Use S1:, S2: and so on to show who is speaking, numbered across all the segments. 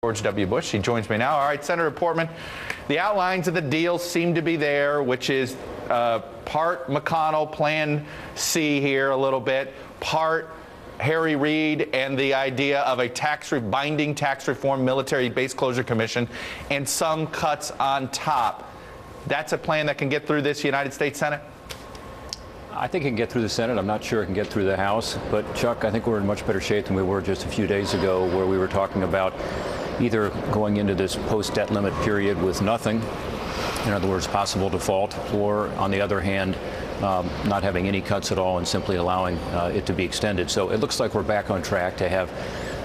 S1: George W. Bush. He joins me now. All right, Senator Portman, the outlines of the deal seem to be there, which is part McConnell, Plan C here a little bit, part Harry Reid and the idea of a binding tax reform military base closure commission and some cuts on top. That's a plan that can get through this United States Senate?
S2: I think it can get through the Senate. I'm not sure it can get through the House. But, Chuck, I think we're in much better shape than we were just a few days ago, where we were talking about either going into this post-debt limit period with nothing, in other words, possible default, or, on the other hand, not having any cuts at all and simply allowing it to be extended. So it looks like we're back on track to have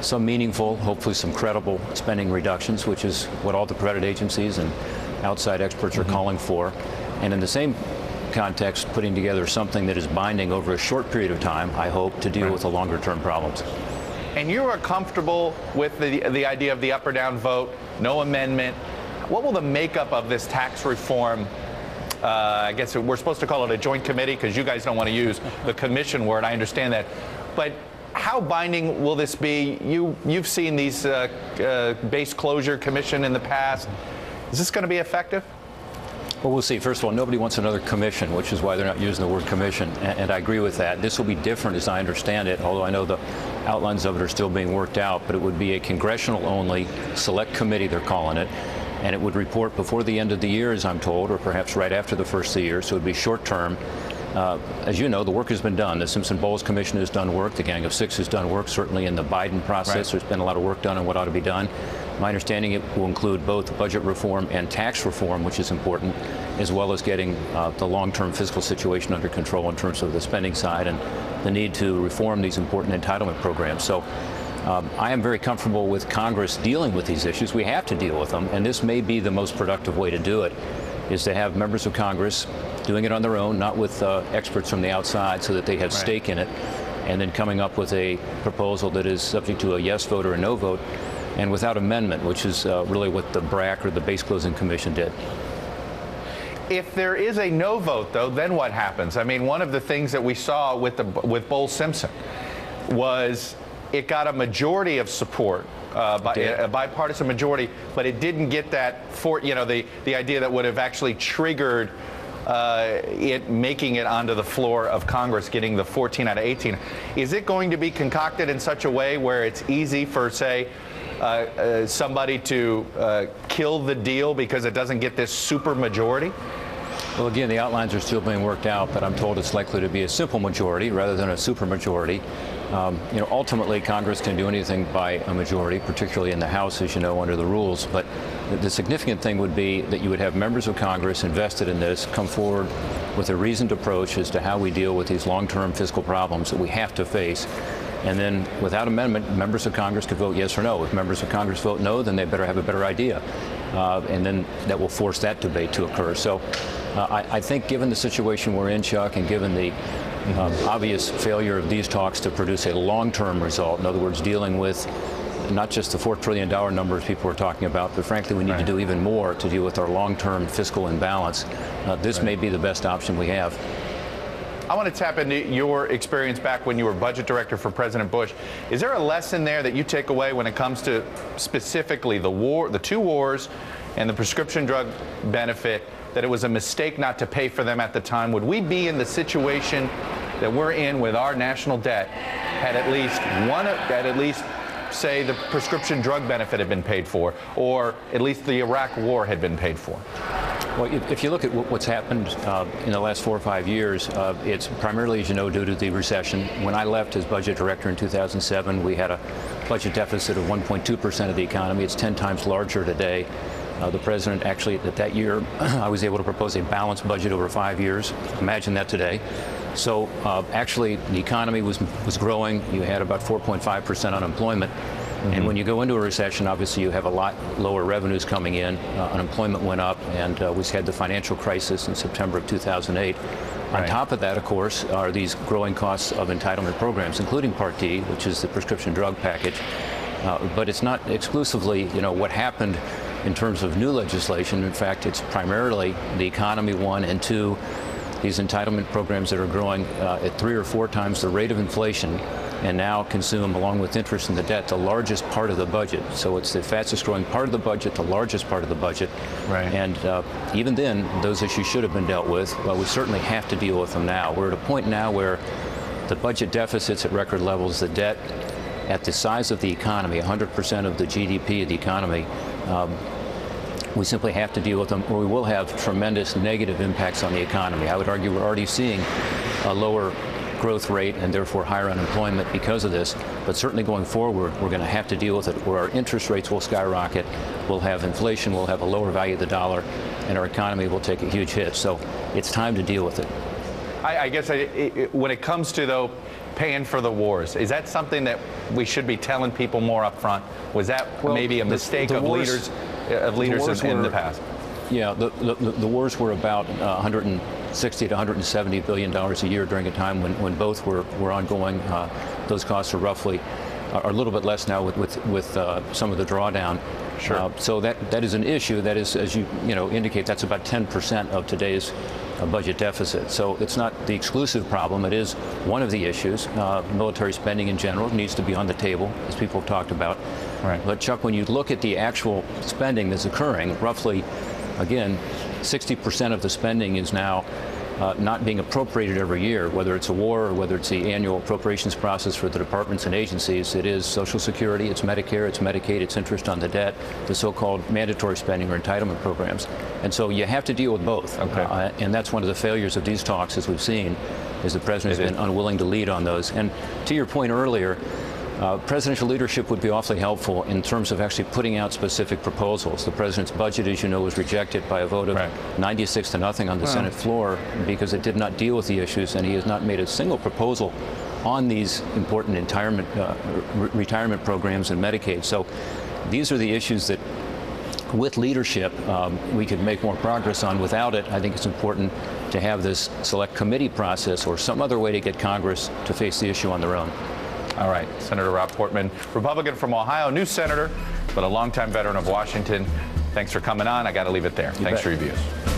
S2: some meaningful, hopefully some credible spending reductions, which is what all the credit agencies and outside experts are calling for. And in the same context, putting together something that is binding over a short period of time, I hope, to deal with the longer-term problems.
S1: And you are comfortable with the idea of the up or down vote, no amendment. What will the makeup of this tax reform, I guess we're supposed to call it a joint committee because you guys don't want to use the commission word, I understand that. But how binding will this be? You've seen these base closure commission in the past. Is this going to be effective?
S2: Well, we'll see. First of all, nobody wants another commission, which is why they're not using the word commission. And I agree with that. This will be different as I understand it, although I know the outlines of it are still being worked out. But it would be a congressional-only select committee, they're calling it. And it would report before the end of the year, as I'm told, or perhaps right after the first of the year. So it would be short-term. As you know, the work has been done. The Simpson-Bowles Commission has done work. The Gang of Six has done work. Certainly in the Biden process, There's been a lot of work done on what ought to be done. My understanding, it will include both budget reform and tax reform, which is important, as well as getting the long-term fiscal situation under control in terms of the spending side and the need to reform these important entitlement programs. So I am very comfortable with Congress dealing with these issues. We have to deal with them, and this may be the most productive way to do it, is to have members of Congress doing it on their own, not with experts from the outside, so that they have stake in it, and then coming up with a proposal that is subject to a yes vote or a no vote, and without amendment, which is really what the BRAC or the Base Closing Commission did.
S1: If there is a no vote, though, then what happens? I mean, one of the things that we saw with Bowles-Simpson was it got a majority of support, a bipartisan majority, but it didn't get that the idea that would have actually triggered it making it onto the floor of Congress, getting the 14 out of 18. Is it going to be concocted in such a way where it's easy for, say, somebody to kill the deal because it doesn't get this super majority?
S2: Well, again, the outlines are still being worked out, but I'm told it's likely to be a simple majority rather than a super majority. Ultimately, Congress can do anything by a majority, particularly in the House, as you know, under the rules. But the significant thing would be that you would have members of Congress invested in this come forward with a reasoned approach as to how we deal with these long-term fiscal problems that we have to face. And then, without amendment, members of Congress could vote yes or no. If members of Congress vote no, then they better have a better idea. And then that will force that debate to occur. So I think, given the situation we're in, Chuck, and given the obvious failure of these talks to produce a long-term result, in other words, dealing with not just the $4 trillion numbers people are talking about, but frankly, we need to do even more to deal with our long-term fiscal imbalance. This may be the best option we have.
S1: I want to tap into your experience back when you were budget director for President Bush. Is there a lesson there that you take away when it comes to specifically the two wars and the prescription drug benefit, that it was a mistake not to pay for them at the time? Would we be in the situation that we're in with our national debt had at least say the prescription drug benefit had been paid for, or at least the Iraq war had been paid for?
S2: Well, if you look at what's happened in the last 4 or 5 years, it's primarily, as you know, due to the recession. When I left as budget director in 2007, we had a budget deficit of 1.2% of the economy. It's 10 times larger today. The president actually, at that year, I was able to propose a balanced budget over 5 years. Imagine that today. So actually, the economy was growing. You had about 4.5% unemployment. And when you go into a recession, obviously you have a lot lower revenues coming in. Unemployment went up, and we had the financial crisis in September of 2008. On top of that, of course, are these growing costs of entitlement programs, including Part D, which is the prescription drug package. But it's not exclusively, what happened in terms of new legislation. In fact, it's primarily the economy, one, and two, these entitlement programs that are growing at 3 or 4 times the rate of inflation and now consume, along with interest in the debt, the largest part of the budget. So it's the fastest growing part of the budget, the largest part of the budget.
S1: Right.
S2: And even then, those issues should have been dealt with. But we certainly have to deal with them now. We're at a point now where the budget deficit's at record levels, the debt at the size of the economy, 100% of the GDP of the economy. We simply have to deal with them, or we will have tremendous negative impacts on the economy. I would argue we're already seeing a lower growth rate and therefore higher unemployment because of this. But certainly going forward, we're going to have to deal with it, where our interest rates will skyrocket, we'll have inflation, we'll have a lower value of the dollar, and our economy will take a huge hit. So it's time to deal with it.
S1: I guess when it comes to, though, paying for the wars, is that something that we should be telling people more up front? Was that maybe a mistake of leaders in the past?
S2: Yeah, the wars were about $160 to $170 billion a year during a time when both were ongoing. Those costs are a little bit less now with some of the drawdown.
S1: Sure.
S2: So that is an issue. That is, as you indicate, that's about 10% of today's budget deficit. So it's not the exclusive problem. It is one of the issues. Military spending in general needs to be on the table, as people have talked about.
S1: Right.
S2: But Chuck, when you look at the actual spending that's occurring, roughly, again, 60% of the spending is now not being appropriated every year, whether it's a war or whether it's the annual appropriations process for the departments and agencies. It is Social Security, it's Medicare, it's Medicaid, it's interest on the debt, the so-called mandatory spending or entitlement programs. And so you have to deal with both.
S1: Okay.
S2: And that's one of the failures of these talks, as we've seen, is the president has been unwilling to lead on those. And to your point earlier, presidential leadership would be awfully helpful in terms of actually putting out specific proposals. The president's budget, as you know, was rejected by a vote of 96 to nothing on the Senate floor because it did not deal with the issues, and he has not made a single proposal on these important retirement programs and Medicaid. So these are the issues that, with leadership, we could make more progress on. Without it, I think it's important to have this select committee process or some other way to get Congress to face the issue on their own.
S1: All right, Senator Rob Portman, Republican from Ohio, new senator, but a longtime veteran of Washington. Thanks for coming on. I got to leave it there. Thanks for your views.